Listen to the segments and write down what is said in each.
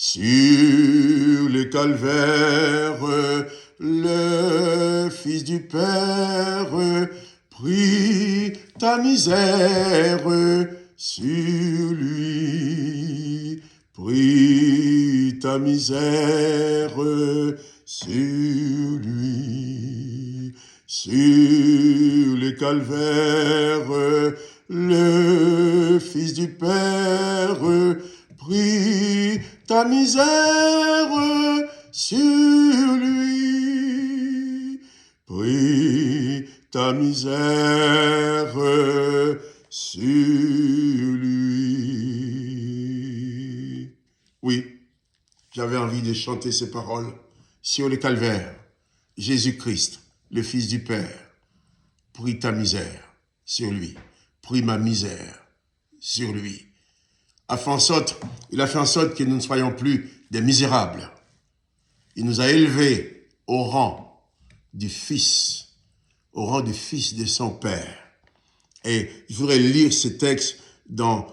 Sur le calvaire, le Fils du Père prit ta misère sur lui. Prit ta misère sur lui. Sur le calvaire, le Fils du Père prit ta misère sur lui. Prit ta misère sur lui. Oui, j'avais envie de chanter ces paroles sur le calvaire. Jésus-Christ, le Fils du Père, prit ta misère sur lui. Prit ma misère sur lui. Il a fait en sorte que nous ne soyons plus des misérables. Il nous a élevés au rang du Fils de son Père. Et je voudrais lire ce texte dans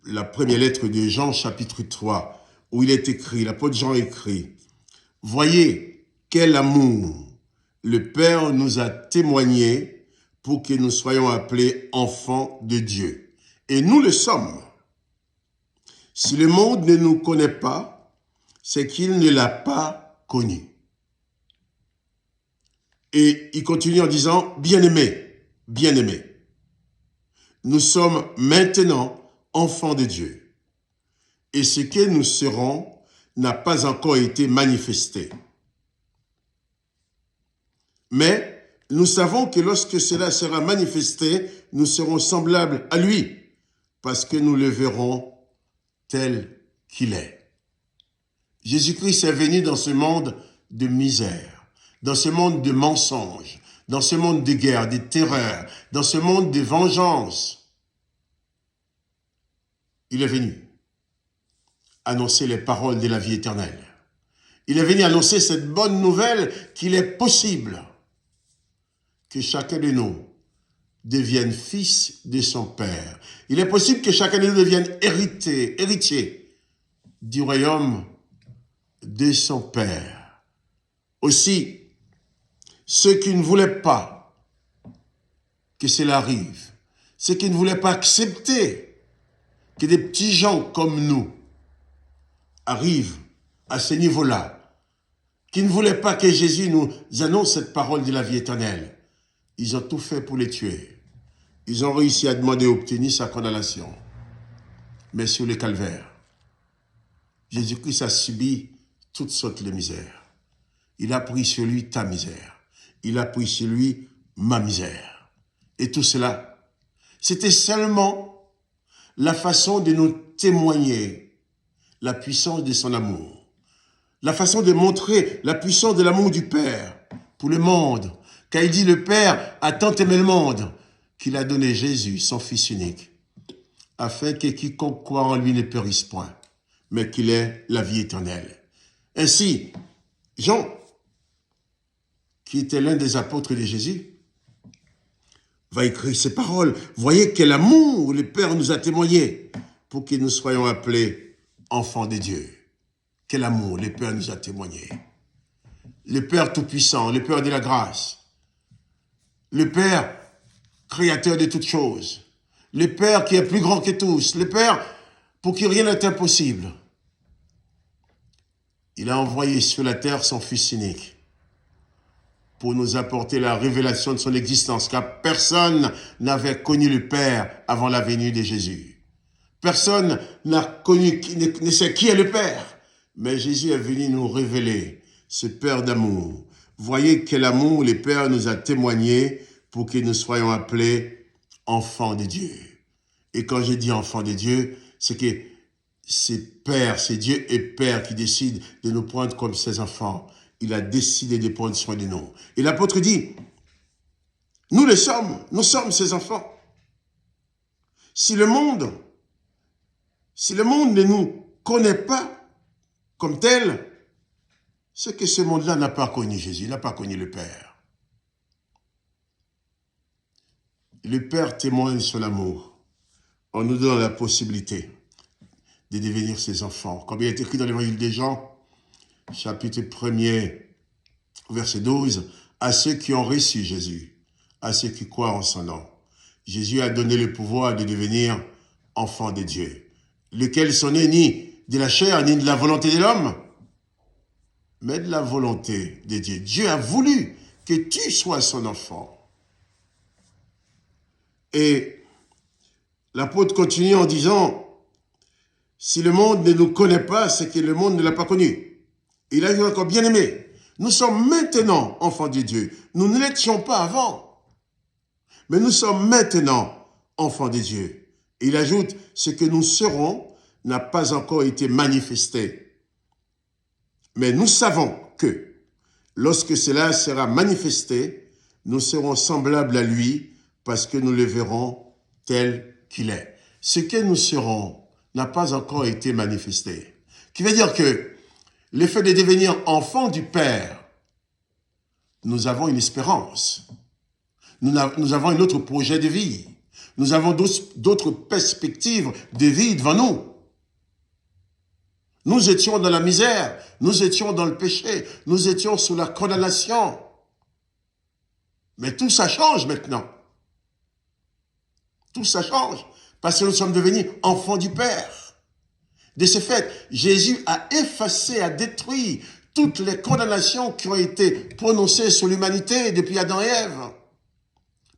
la première lettre de Jean, chapitre 3, où il est écrit, l'apôtre Jean écrit, « Voyez quel amour le Père nous a témoigné pour que nous soyons appelés enfants de Dieu. Et nous le sommes. Si le monde ne nous connaît pas, c'est qu'il ne l'a pas connu. » Et il continue en disant, « Bien-aimés, bien-aimés, nous sommes maintenant enfants de Dieu. Et ce que nous serons n'a pas encore été manifesté. Mais nous savons que lorsque cela sera manifesté, nous serons semblables à lui, parce que nous le verrons tel qu'il est. » Jésus-Christ est venu dans ce monde de misère, dans ce monde de mensonges, dans ce monde de guerre, de terreur, dans ce monde de vengeance. Il est venu annoncer les paroles de la vie éternelle. Il est venu annoncer cette bonne nouvelle qu'il est possible que chacun de nous devienne fils de son Père. Il est possible que chacun de nous devienne héritier du royaume de son Père. Aussi, ceux qui ne voulaient pas que cela arrive, ceux qui ne voulaient pas accepter que des petits gens comme nous arrivent à ce niveau-là, qui ne voulaient pas que Jésus nous annonce cette parole de la vie éternelle, ils ont tout fait pour les tuer. Ils ont réussi à demander et obtenir sa condamnation. Mais sur le calvaire, Jésus-Christ a subi toutes sortes de misères. Il a pris sur lui ta misère. Il a pris sur lui ma misère. Et tout cela, c'était seulement la façon de nous témoigner la puissance de son amour. La façon de montrer la puissance de l'amour du Père pour le monde. Car il dit, le Père a tant aimé le monde qu'il a donné Jésus, son Fils unique, afin que quiconque croit en lui ne périsse point, mais qu'il ait la vie éternelle. Ainsi, Jean, qui était l'un des apôtres de Jésus, va écrire ces paroles. Voyez quel amour le Père nous a témoigné pour que nous soyons appelés enfants de Dieu. Quel amour le Père nous a témoigné. Le Père Tout-Puissant, le Père de la grâce, le Père créateur de toutes choses, le Père qui est plus grand que tous, le Père pour qui rien n'est impossible. Il a envoyé sur la terre son Fils unique pour nous apporter la révélation de son existence, car personne n'avait connu le Père avant la venue de Jésus. Personne n'a connu, ne sait qui est le Père, mais Jésus est venu nous révéler ce Père d'amour. Voyez quel amour le Père nous a témoigné pour que nous soyons appelés enfants de Dieu. Et quand je dis enfants de Dieu, c'est que c'est Père, c'est Dieu et Père qui décide de nous prendre comme ses enfants. Il a décidé de prendre soin de nous. Et l'apôtre dit, nous sommes ses enfants. Si le monde ne nous connaît pas comme tel, c'est que ce monde-là n'a pas connu Jésus, n'a pas connu le Père. Le Père témoigne son amour en nous donnant la possibilité de devenir ses enfants. Comme il est écrit dans l'évangile des Jean, chapitre 1er, verset 12, à ceux qui ont reçu Jésus, à ceux qui croient en son nom. Jésus a donné le pouvoir de devenir enfants de Dieu, lesquels sont nés ni de la chair, ni de la volonté de l'homme, mais de la volonté de Dieu. Dieu a voulu que tu sois son enfant. Et l'apôtre continue en disant, si le monde ne nous connaît pas, c'est que le monde ne l'a pas connu. Il a dit encore, bien aimé, nous sommes maintenant enfants de Dieu. Nous ne l'étions pas avant, mais nous sommes maintenant enfants de Dieu. Et il ajoute, ce que nous serons n'a pas encore été manifesté. Mais nous savons que, lorsque cela sera manifesté, nous serons semblables à lui parce que nous le verrons tel qu'il est. Ce que nous serons n'a pas encore été manifesté. Qui veut dire que le fait de devenir enfant du Père, nous avons une espérance. Nous avons un autre projet de vie. Nous avons d'autres perspectives de vie devant nous. Nous étions dans la misère, nous étions dans le péché, nous étions sous la condamnation. Mais tout ça change maintenant. Tout ça change parce que nous sommes devenus enfants du Père. De ce fait, Jésus a effacé, a détruit toutes les condamnations qui ont été prononcées sur l'humanité depuis Adam et Ève.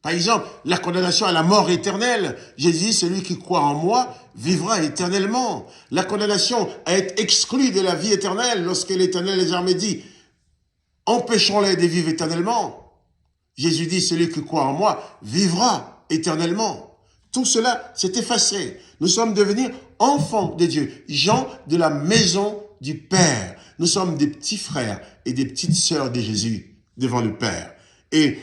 Par exemple, la condamnation à la mort éternelle. Jésus dit, celui qui croit en moi vivra éternellement. La condamnation à être exclu de la vie éternelle lorsque l'Éternel les a dit, empêchons-les de vivre éternellement. Jésus dit, celui qui croit en moi vivra éternellement. Tout cela s'est effacé. Nous sommes devenus enfants de Dieu, gens de la maison du Père. Nous sommes des petits frères et des petites sœurs de Jésus devant le Père. Et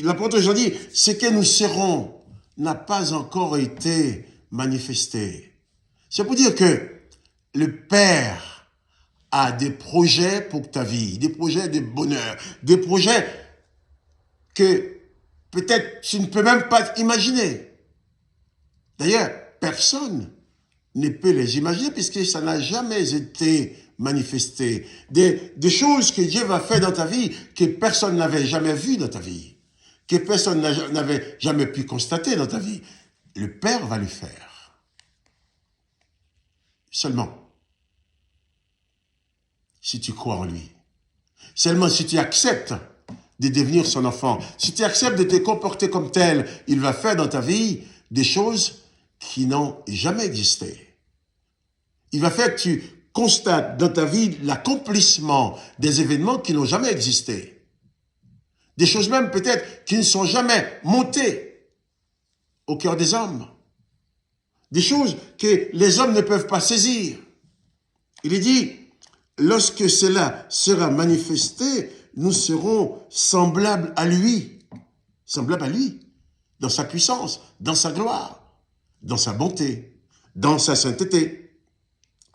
l'apôtre Jean dit, ce que nous serons n'a pas encore été manifesté. C'est pour dire que le Père a des projets pour ta vie, des projets de bonheur, des projets que peut-être tu ne peux même pas imaginer. D'ailleurs, personne ne peut les imaginer puisque ça n'a jamais été manifesté. Des choses que Dieu va faire dans ta vie que personne n'avait jamais vues dans ta vie, que personne n'avait jamais pu constater dans ta vie. Le Père va le faire. Seulement, si tu crois en lui. Seulement si tu acceptes de devenir son enfant. Si tu acceptes de te comporter comme tel, il va faire dans ta vie des choses qui n'ont jamais existé. Il va faire que tu constates dans ta vie l'accomplissement des événements qui n'ont jamais existé. Des choses même peut-être qui ne sont jamais montées au cœur des hommes. Des choses que les hommes ne peuvent pas saisir. Il est dit, lorsque cela sera manifesté, nous serons semblables à lui. Semblables à lui. Dans sa puissance, dans sa gloire, dans sa bonté, dans sa sainteté.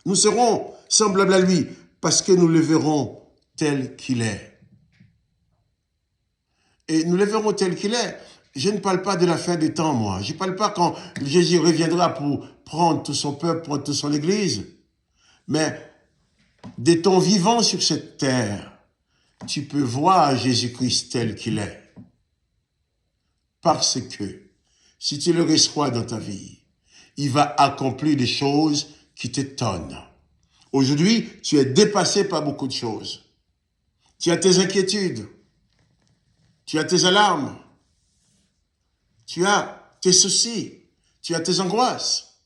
Nous serons semblables à lui parce que nous le verrons tel qu'il est. Et nous le verrons tel qu'il est. Je ne parle pas de la fin des temps, moi. Je ne parle pas quand Jésus reviendra pour prendre tout son peuple, prendre toute son église. Mais de ton vivant sur cette terre, tu peux voir Jésus-Christ tel qu'il est. Parce que si tu le reçois dans ta vie, il va accomplir des choses qui t'étonnent. Aujourd'hui, tu es dépassé par beaucoup de choses. Tu as tes inquiétudes. Tu as tes alarmes. Tu as tes soucis. Tu as tes angoisses.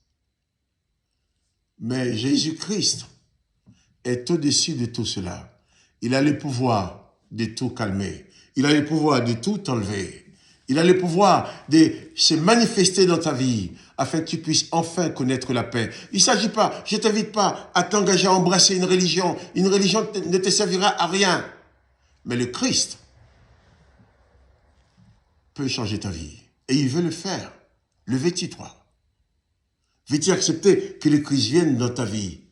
Mais Jésus-Christ est au-dessus de tout cela. Il a le pouvoir de tout calmer. Il a le pouvoir de tout enlever. Il a le pouvoir de se manifester dans ta vie afin que tu puisses enfin connaître la paix. Il ne s'agit pas, je ne t'invite pas à t'engager à embrasser une religion. Une religion ne te servira à rien. Mais le Christ peut changer ta vie. Et il veut le faire. Le veux-tu, toi? Veux-tu accepter que le Christ vienne dans ta vie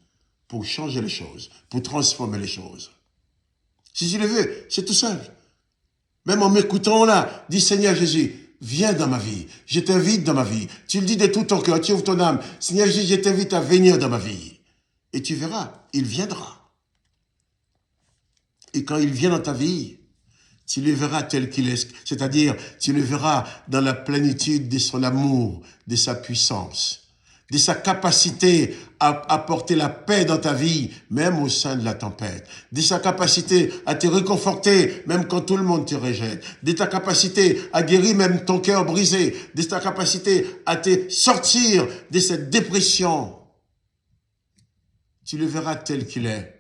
pour changer les choses, pour transformer les choses? Si tu le veux, c'est tout simple. Même en m'écoutant là, dis Seigneur Jésus, viens dans ma vie. Je t'invite dans ma vie. Tu le dis de tout ton cœur, tu ouvres ton âme. Seigneur Jésus, je t'invite à venir dans ma vie. Et tu verras, il viendra. Et quand il vient dans ta vie, tu le verras tel qu'il est. C'est-à-dire, tu le verras dans la plénitude de son amour, de sa puissance, de sa capacité à apporter la paix dans ta vie, même au sein de la tempête, de sa capacité à te réconforter, même quand tout le monde te rejette, de ta capacité à guérir même ton cœur brisé, de ta capacité à te sortir de cette dépression. Tu le verras tel qu'il est.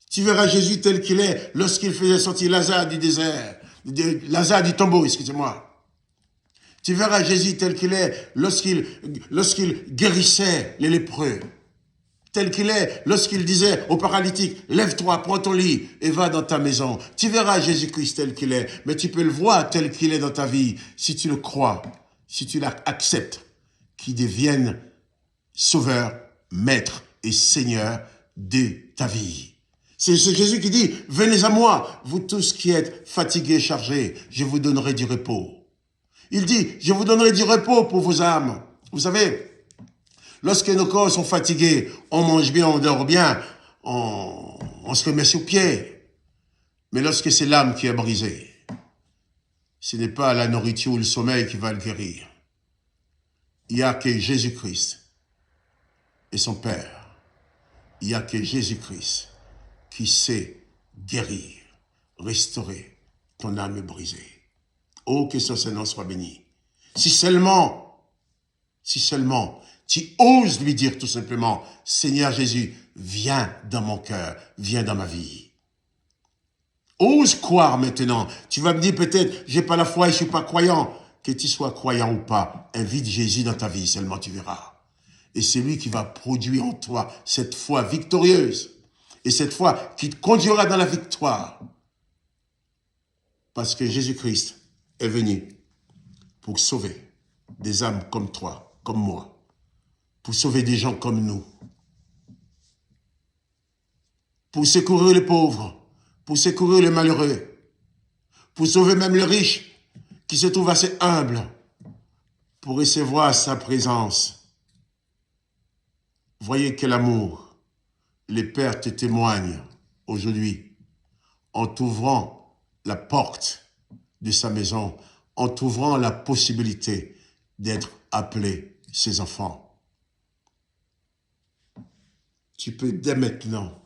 Tu verras Jésus tel qu'il est lorsqu'il faisait sortir Lazare du désert, Lazare du tombeau, excusez-moi. Tu verras Jésus tel qu'il est lorsqu'il guérissait les lépreux. Tel qu'il est lorsqu'il disait aux paralytiques, lève-toi, prends ton lit et va dans ta maison. Tu verras Jésus-Christ tel qu'il est, mais tu peux le voir tel qu'il est dans ta vie si tu le crois, si tu l'acceptes, qu'il devienne sauveur, maître et seigneur de ta vie. C'est Jésus qui dit, venez à moi, vous tous qui êtes fatigués, chargés, je vous donnerai du repos. Il dit, je vous donnerai du repos pour vos âmes. Vous savez, lorsque nos corps sont fatigués, on mange bien, on dort bien, on se remet sur pied. Mais lorsque c'est l'âme qui est brisée, ce n'est pas la nourriture ou le sommeil qui va le guérir. Il n'y a que Jésus-Christ et son Père. Il n'y a que Jésus-Christ qui sait guérir, restaurer ton âme brisée. Oh, que son Seigneur soit béni. Si seulement, tu oses lui dire tout simplement, Seigneur Jésus, viens dans mon cœur, viens dans ma vie. Ose croire maintenant. Tu vas me dire peut-être, j'ai pas la foi et je suis pas croyant. Que tu sois croyant ou pas, invite Jésus dans ta vie, seulement tu verras. Et c'est lui qui va produire en toi cette foi victorieuse. Et cette foi qui te conduira dans la victoire. Parce que Jésus-Christ est venu pour sauver des âmes comme toi, comme moi. Pour sauver des gens comme nous. Pour secourir les pauvres. Pour secourir les malheureux. Pour sauver même les riches qui se trouvent assez humbles. Pour recevoir sa présence. Voyez quel amour les pères te témoignent aujourd'hui en t'ouvrant la porte de sa maison, en t'ouvrant la possibilité d'être appelé ses enfants. Tu peux dès maintenant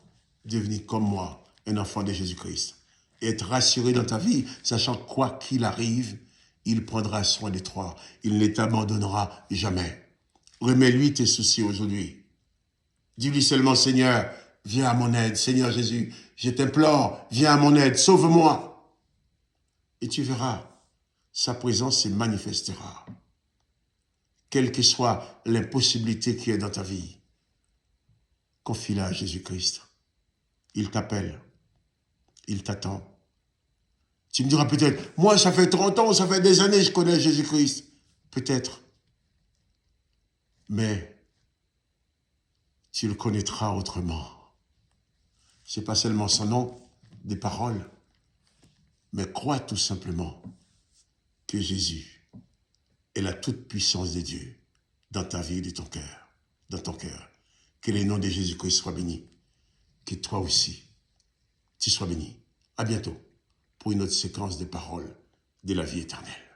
devenir comme moi, un enfant de Jésus-Christ, et être rassuré dans ta vie, sachant quoi qu'il arrive, il prendra soin de toi, il ne t'abandonnera jamais. Remets-lui tes soucis aujourd'hui. Dis-lui seulement, Seigneur, viens à mon aide. Seigneur Jésus, je t'implore, viens à mon aide, sauve-moi. Et tu verras, sa présence se manifestera. Quelle que soit l'impossibilité qui est dans ta vie, confie-la à Jésus-Christ. Il t'appelle, il t'attend. Tu me diras peut-être, moi ça fait 30 ans, ça fait des années que je connais Jésus-Christ. Peut-être. Mais tu le connaîtras autrement. Ce n'est pas seulement son nom, des paroles, mais crois tout simplement que Jésus est la toute-puissance de Dieu dans ta vie et dans ton cœur. Dans ton cœur. Que le nom de Jésus-Christ soit béni. Que toi aussi, tu sois béni. À bientôt pour une autre séquence de paroles de la vie éternelle.